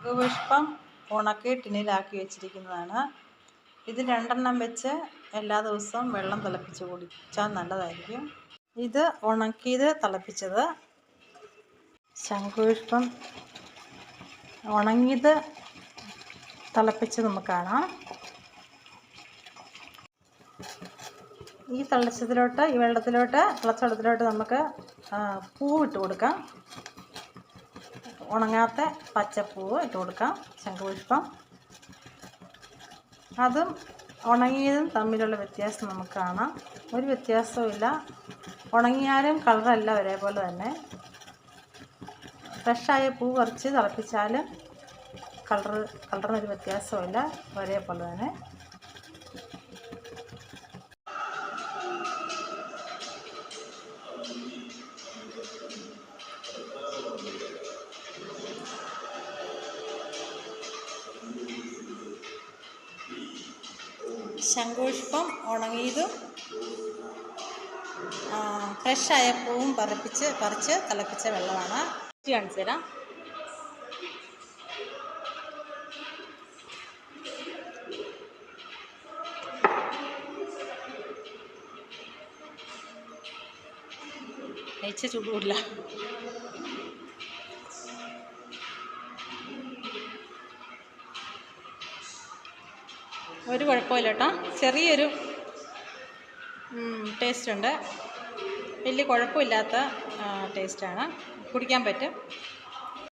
ശംഖുപുഷ്പം ഉണക്കി ടിന്നിലാക്കി വെച്ചിരിക്കുന്നതാണ്. ഇത് 2 വെച്ച് എല്ലാ ദിവസവും വെള്ളം തിളപ്പിച്ച് കുടിച്ചാൽ നല്ലതായിരിക്കും. ഇത് ഉണക്കിയത് തിളപ്പിച്ചത്. ശംഖുപുഷ്പം ഉണങ്ങിയത് തിളപ്പിച്ച് നമുക്ക് കാണാം. ഈ തിളച്ചതിലോട്ട് ഈ തിളച്ച വെള്ളത്തിലോട്ട് നമുക്ക് പൂവിട്ട് കൊടുക്കാം. ഉണങ്ങാത്ത പച്ചപ്പൂവ് ഇട്ട് കൊടുക്കാം. ശംഖുപുഷ്പം അതും ഉണങ്ങിയതും തമ്മിലുള്ള വ്യത്യാസം നമുക്ക് കാണാം. ഒരു വ്യത്യാസവും ഇല്ല. ഉണങ്ങിയാലും കളറെല്ലാം ഒരേപോലെ തന്നെ. ഫ്രഷായ പൂ പറിച്ച് തിളപ്പിച്ചാലും കളറിനൊരു വ്യത്യാസമില്ല, ഒരേപോലെ തന്നെ. ശംഖുപുഷ്പം ഉണങ്ങിയതും ഫ്രഷായ പൂവും പറിച്ച് തിളപ്പിച്ച വെള്ളമാണ്. കാണിച്ചു തരാം. ചൂടില്ല. ഒരു കുഴപ്പമില്ല കേട്ടോ. ചെറിയൊരു ടേസ്റ്റ് ഉണ്ട്. വലിയ കുഴപ്പമില്ലാത്ത ടേസ്റ്റാണ്. കുടിക്കാൻ പറ്റും.